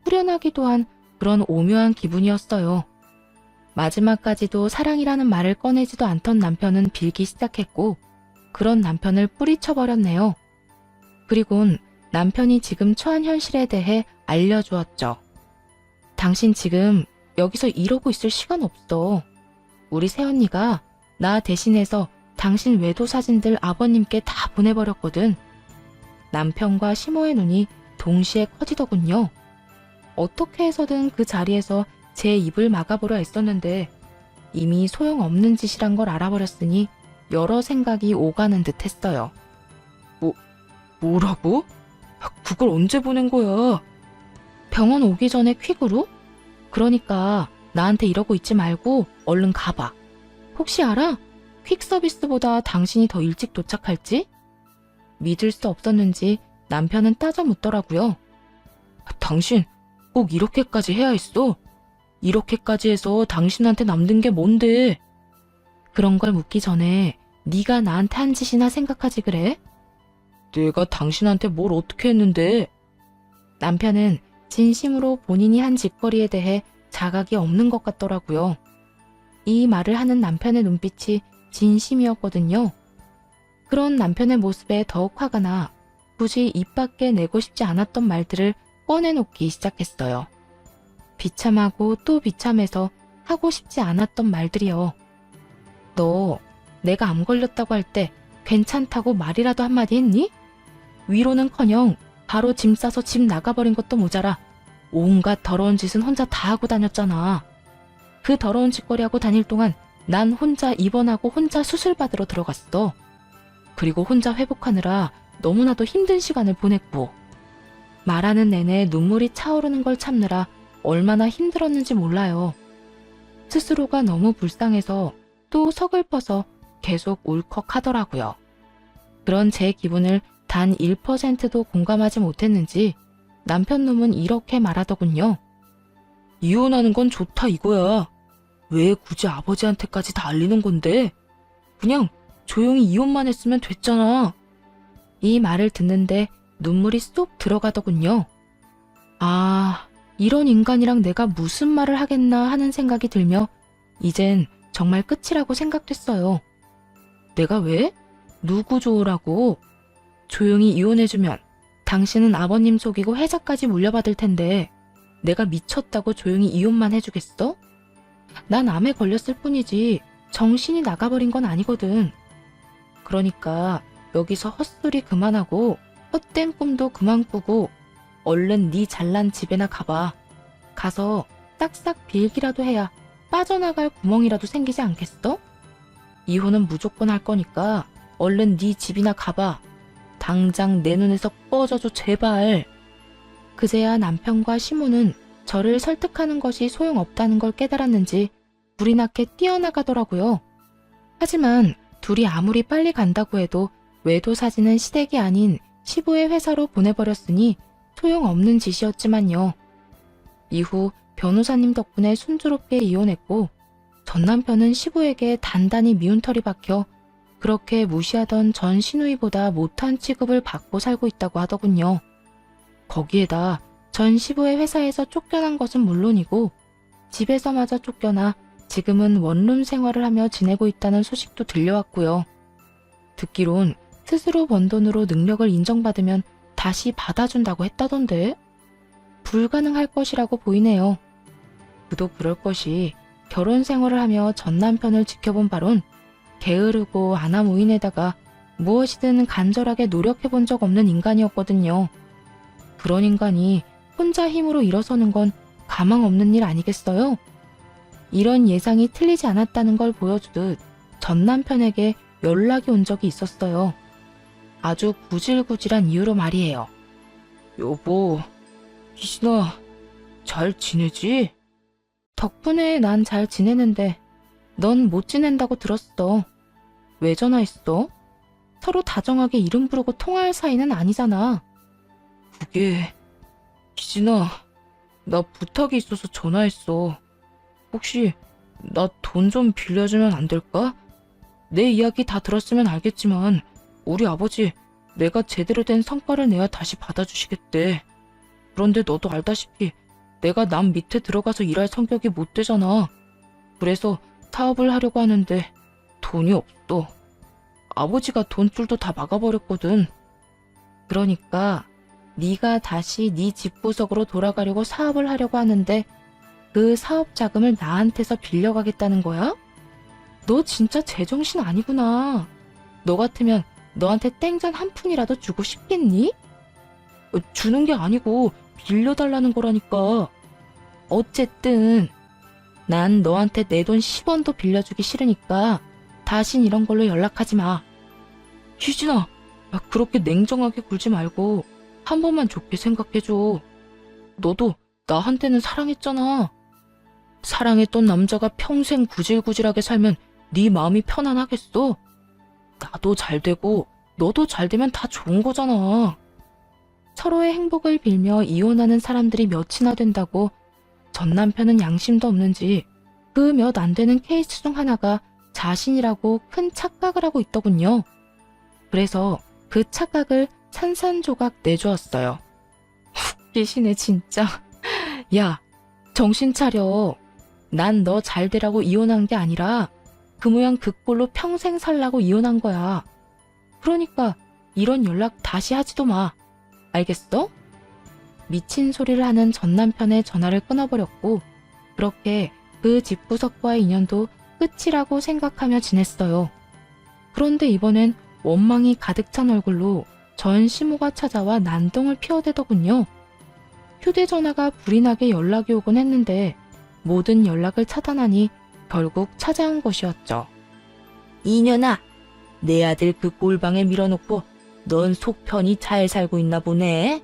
후련하기도 한 그런 오묘한 기분이었어요. 마지막까지도 사랑이라는 말을 꺼내지도 않던 남편은 빌기 시작했고 그런 남편을 뿌리쳐버렸네요. 그리곤 남편이 지금 처한 현실에 대해 알려주었죠. 당신 지금 여기서 이러고 있을 시간 없어. 우리 새언니가 나 대신해서 당신 외도 사진들 아버님께 다 보내버렸거든. 남편과 시모의 눈이 동시에 커지더군요. 어떻게 해서든 그 자리에서 제 입을 막아보려 했었는데 이미 소용없는 짓이란 걸 알아버렸으니 여러 생각이 오가는 듯 했어요. 뭐라고? 그걸 언제 보낸 거야? 병원 오기 전에 퀵으로? 그러니까 나한테 이러고 있지 말고 얼른 가봐. 혹시 알아? 퀵 서비스보다 당신이 더 일찍 도착할지? 믿을 수 없었는지 남편은 따져 묻더라고요. 당신 꼭 이렇게까지 해야 했어? 이렇게까지 해서 당신한테 남는 게 뭔데? 그런 걸 묻기 전에 네가 나한테 한 짓이나 생각하지 그래? 내가 당신한테 뭘 어떻게 했는데? 남편은 진심으로 본인이 한 짓거리에 대해 자각이 없는 것 같더라고요. 이 말을 하는 남편의 눈빛이 진심이었거든요. 그런 남편의 모습에 더욱 화가 나 굳이 입 밖에 내고 싶지 않았던 말들을 꺼내놓기 시작했어요. 비참하고 또 비참해서 하고 싶지 않았던 말들이요. 너 내가 암 걸렸다고 할 때 괜찮다고 말이라도 한마디 했니? 위로는커녕 바로 짐 싸서 집 나가버린 것도 모자라 온갖 더러운 짓은 혼자 다 하고 다녔잖아. 그 더러운 짓거리 하고 다닐 동안 난 혼자 입원하고 혼자 수술받으러 들어갔어. 그리고 혼자 회복하느라 너무나도 힘든 시간을 보냈고 말하는 내내 눈물이 차오르는 걸 참느라 얼마나 힘들었는지 몰라요. 스스로가 너무 불쌍해서 또 서글퍼서 계속 울컥하더라고요. 그런 제 기분을 단 1%도 공감하지 못했는지 남편 놈은 이렇게 말하더군요. 이혼하는 건 좋다 이거야. 왜 굳이 아버지한테까지 다 알리는 건데? 그냥 조용히 이혼만 했으면 됐잖아. 이 말을 듣는데 눈물이 쏙 들어가더군요. 아, 이런 인간이랑 내가 무슨 말을 하겠나 하는 생각이 들며 이젠 정말 끝이라고 생각됐어요. 내가 왜? 누구 좋으라고? 조용히 이혼해주면 당신은 아버님 속이고 해자까지 물려받을 텐데 내가 미쳤다고 조용히 이혼만 해주겠어? 난 암에 걸렸을 뿐이지 정신이 나가버린 건 아니거든. 그러니까 여기서 헛소리 그만하고 헛된 꿈도 그만 꾸고 얼른 네 잘난 집에나 가봐. 가서 딱싹 빌기라도 해야 빠져나갈 구멍이라도 생기지 않겠어? 이혼은 무조건 할 거니까 얼른 네 집이나 가봐. 당장 내 눈에서 꺼져줘 제발. 그제야 남편과 시모는 저를 설득하는 것이 소용없다는 걸 깨달았는지 불이 나게 뛰어나가더라고요. 하지만 둘이 아무리 빨리 간다고 해도 외도 사진은 시댁이 아닌 시부의 회사로 보내버렸으니 소용없는 짓이었지만요. 이후 변호사님 덕분에 순조롭게 이혼했고 전 남편은 시부에게 단단히 미운 털이 박혀 그렇게 무시하던 전 시누이보다 못한 취급을 받고 살고 있다고 하더군요. 거기에다 전 시부의 회사에서 쫓겨난 것은 물론이고 집에서마저 쫓겨나 지금은 원룸 생활을 하며 지내고 있다는 소식도 들려왔고요. 듣기론 스스로 번 돈으로 능력을 인정받으면 다시 받아준다고 했다던데 불가능할 것이라고 보이네요. 그도 그럴 것이 결혼 생활을 하며 전 남편을 지켜본 바론 게으르고 아나무인에다가 무엇이든 간절하게 노력해본 적 없는 인간이었거든요. 그런 인간이 혼자 힘으로 일어서는 건 가망 없는 일 아니겠어요? 이런 예상이 틀리지 않았다는 걸 보여주듯 전 남편에게 연락이 온 적이 있었어요. 아주 구질구질한 이유로 말이에요. 여보, 희진아, 잘 지내지? 덕분에 난 잘 지내는데 넌 못 지낸다고 들었어. 왜 전화했어? 서로 다정하게 이름 부르고 통화할 사이는 아니잖아. 그게 희진아, 나 부탁이 있어서 전화했어. 혹시 나 돈 좀 빌려주면 안 될까? 내 이야기 다 들었으면 알겠지만 우리 아버지 내가 제대로 된 성과를 내야 다시 받아주시겠대. 그런데 너도 알다시피 내가 남 밑에 들어가서 일할 성격이 못 되잖아. 그래서 사업을 하려고 하는데 돈이 없어. 아버지가 돈줄도 다 막아버렸거든. 그러니까 네가 다시 네 집구석으로 돌아가려고 사업을 하려고 하는데 그 사업 자금을 나한테서 빌려가겠다는 거야? 너 진짜 제정신 아니구나. 너 같으면 너한테 땡전 한 푼이라도 주고 싶겠니? 주는 게 아니고 빌려달라는 거라니까. 어쨌든 난 너한테 내 돈 10원도 빌려주기 싫으니까 다신 이런 걸로 연락하지 마. 희진아, 그렇게 냉정하게 굴지 말고 한 번만 좋게 생각해줘. 너도 나한테는 사랑했잖아. 사랑했던 남자가 평생 구질구질하게 살면 네 마음이 편안하겠어? 나도 잘 되고 너도 잘 되면 다 좋은 거잖아. 서로의 행복을 빌며 이혼하는 사람들이 몇이나 된다고 전 남편은 양심도 없는지 그 몇 안 되는 케이스 중 하나가 자신이라고 큰 착각을 하고 있더군요. 그래서 그 착각을 산산조각 내주었어요. 웃기시네 진짜. 야, 정신 차려. 난 너 잘 되라고 이혼한 게 아니라 그 모양 그 꼴로 평생 살라고 이혼한 거야. 그러니까 이런 연락 다시 하지도 마. 알겠어? 미친 소리를 하는 전 남편의 전화를 끊어버렸고 그렇게 그 집구석과의 인연도 끝이라고 생각하며 지냈어요. 그런데 이번엔 원망이 가득 찬 얼굴로 전 시모가 찾아와 난동을 피워대더군요. 휴대전화가 불이 나게 연락이 오곤 했는데 모든 연락을 차단하니 결국 찾아온 것이었죠. 이년아, 내 아들 그 꼴방에 밀어놓고 넌 속 편히 잘 살고 있나 보네.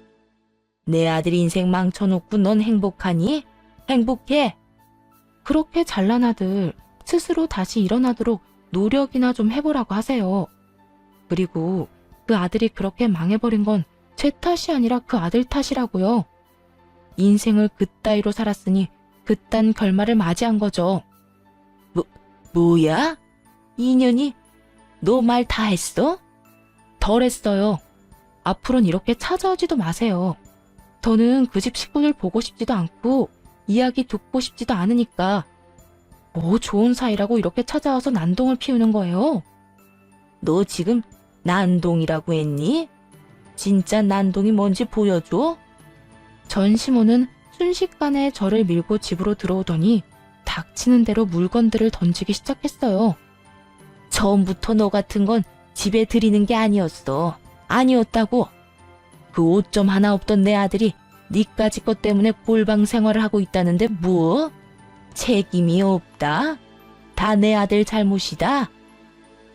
내 아들 인생 망쳐놓고 넌 행복하니? 행복해? 그렇게 잘난 아들 스스로 다시 일어나도록 노력이나 좀 해보라고 하세요. 그리고 그 아들이 그렇게 망해버린 건 제 탓이 아니라 그 아들 탓이라고요. 인생을 그따위로 살았으니 그딴 결말을 맞이한 거죠. 뭐야? 이년이 너 말 다 했어? 덜 했어요. 앞으로는 이렇게 찾아오지도 마세요. 저는 그 집 식구들 보고 싶지도 않고 이야기 듣고 싶지도 않으니까 뭐 좋은 사이라고 이렇게 찾아와서 난동을 피우는 거예요. 너 지금 난동이라고 했니? 진짜 난동이 뭔지 보여줘? 전 시모는 순식간에 저를 밀고 집으로 들어오더니 닥치는 대로 물건들을 던지기 시작했어요. 처음부터 너 같은 건 집에 들이는 게 아니었어. 아니었다고. 그 오점 하나 없던 내 아들이 니까지 것 때문에 꼴방 생활을 하고 있다는데 뭐? 책임이 없다? 다 내 아들 잘못이다?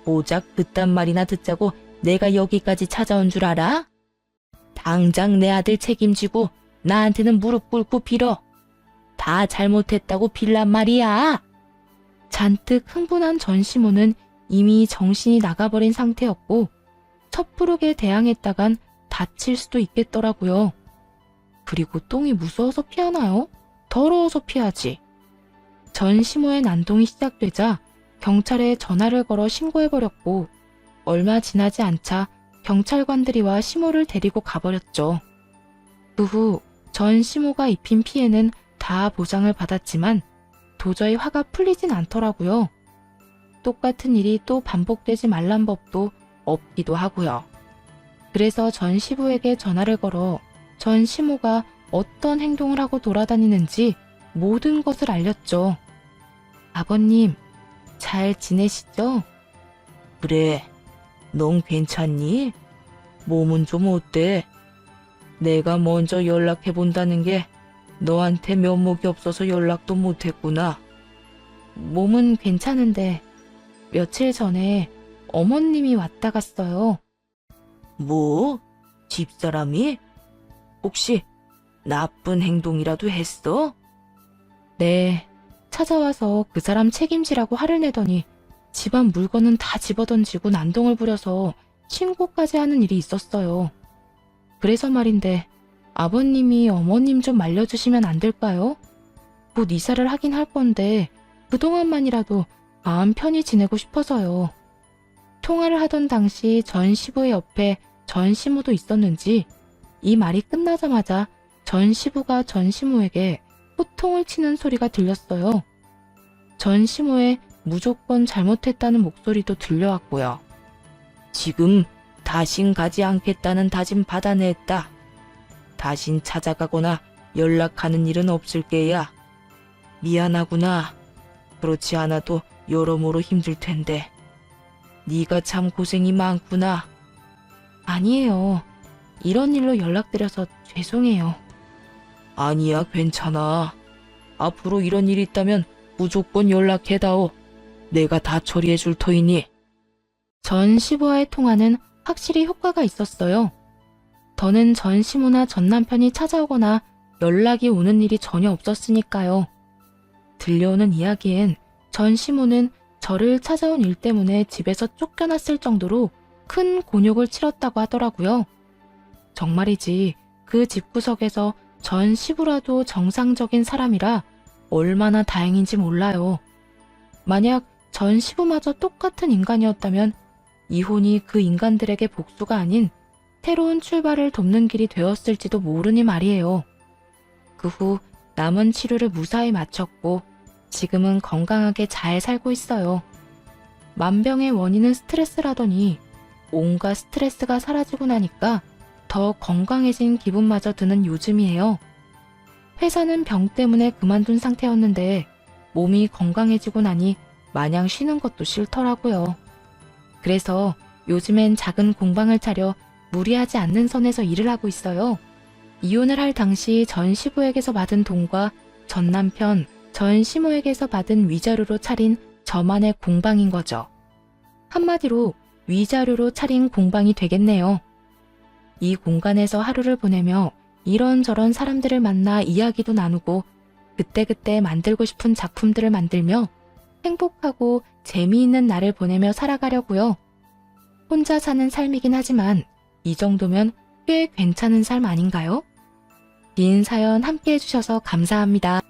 고작 그딴 말이나 듣자고 내가 여기까지 찾아온 줄 알아? 당장 내 아들 책임지고 나한테는 무릎 꿇고 빌어. 다 잘못했다고 빌란 말이야. 잔뜩 흥분한 전시모는 이미 정신이 나가버린 상태였고 섣부르게 대항했다간 다칠 수도 있겠더라고요. 그리고 똥이 무서워서 피하나요? 더러워서 피하지. 전시모의 난동이 시작되자 경찰에 전화를 걸어 신고해버렸고 얼마 지나지 않자 경찰관들이 와 시모를 데리고 가버렸죠. 그 후 전시모가 입힌 피해는 다 보상을 받았지만 도저히 화가 풀리진 않더라고요. 똑같은 일이 또 반복되지 말란 법도 없기도 하고요. 그래서 전 시부에게 전화를 걸어 전 시모가 어떤 행동을 하고 돌아다니는지 모든 것을 알렸죠. 아버님, 잘 지내시죠? 그래, 넌 괜찮니? 몸은 좀 어때? 내가 먼저 연락해본다는 게 너한테 면목이 없어서 연락도 못했구나. 몸은 괜찮은데 며칠 전에 어머님이 왔다 갔어요. 뭐? 집사람이? 혹시 나쁜 행동이라도 했어? 네, 찾아와서 그 사람 책임지라고 화를 내더니 집안 물건은 다 집어던지고 난동을 부려서 신고까지 하는 일이 있었어요. 그래서 말인데 아버님이 어머님 좀 말려주시면 안 될까요? 곧 이사를 하긴 할 건데 그동안만이라도 마음 편히 지내고 싶어서요. 통화를 하던 당시 전 시부의 옆에 전 시모도 있었는지 이 말이 끝나자마자 전 시부가 전 시모에게 호통을 치는 소리가 들렸어요. 전 시모의 무조건 잘못했다는 목소리도 들려왔고요. 지금 다신 가지 않겠다는 다짐 받아냈다. 다신 찾아가거나 연락하는 일은 없을 게야. 미안하구나. 그렇지 않아도 여러모로 힘들 텐데. 네가 참 고생이 많구나. 아니에요. 이런 일로 연락드려서 죄송해요. 아니야, 괜찮아. 앞으로 이런 일 있다면 무조건 연락해다오. 내가 다 처리해 줄 터이니. 전 시부와의 통화는 확실히 효과가 있었어요. 더는 전 시모나 전 남편이 찾아오거나 연락이 오는 일이 전혀 없었으니까요. 들려오는 이야기엔 전 시모는 저를 찾아온 일 때문에 집에서 쫓겨났을 정도로 큰 곤욕을 치렀다고 하더라고요. 정말이지 그 집구석에서 전 시부라도 정상적인 사람이라 얼마나 다행인지 몰라요. 만약 전 시부마저 똑같은 인간이었다면 이혼이 그 인간들에게 복수가 아닌 새로운 출발을 돕는 길이 되었을지도 모르니 말이에요. 그 후 남은 치료를 무사히 마쳤고 지금은 건강하게 잘 살고 있어요. 만병의 원인은 스트레스라더니 온갖 스트레스가 사라지고 나니까 더 건강해진 기분마저 드는 요즘이에요. 회사는 병 때문에 그만둔 상태였는데 몸이 건강해지고 나니 마냥 쉬는 것도 싫더라고요. 그래서 요즘엔 작은 공방을 차려 무리하지 않는 선에서 일을 하고 있어요. 이혼을 할 당시 전 시부에게서 받은 돈과 전 남편, 전 시모에게서 받은 위자료로 차린 저만의 공방인 거죠. 한마디로 위자료로 차린 공방이 되겠네요. 이 공간에서 하루를 보내며 이런저런 사람들을 만나 이야기도 나누고 그때그때 만들고 싶은 작품들을 만들며 행복하고 재미있는 날을 보내며 살아가려고요. 혼자 사는 삶이긴 하지만 이 정도면 꽤 괜찮은 삶 아닌가요? 긴 사연 함께 해주셔서 감사합니다.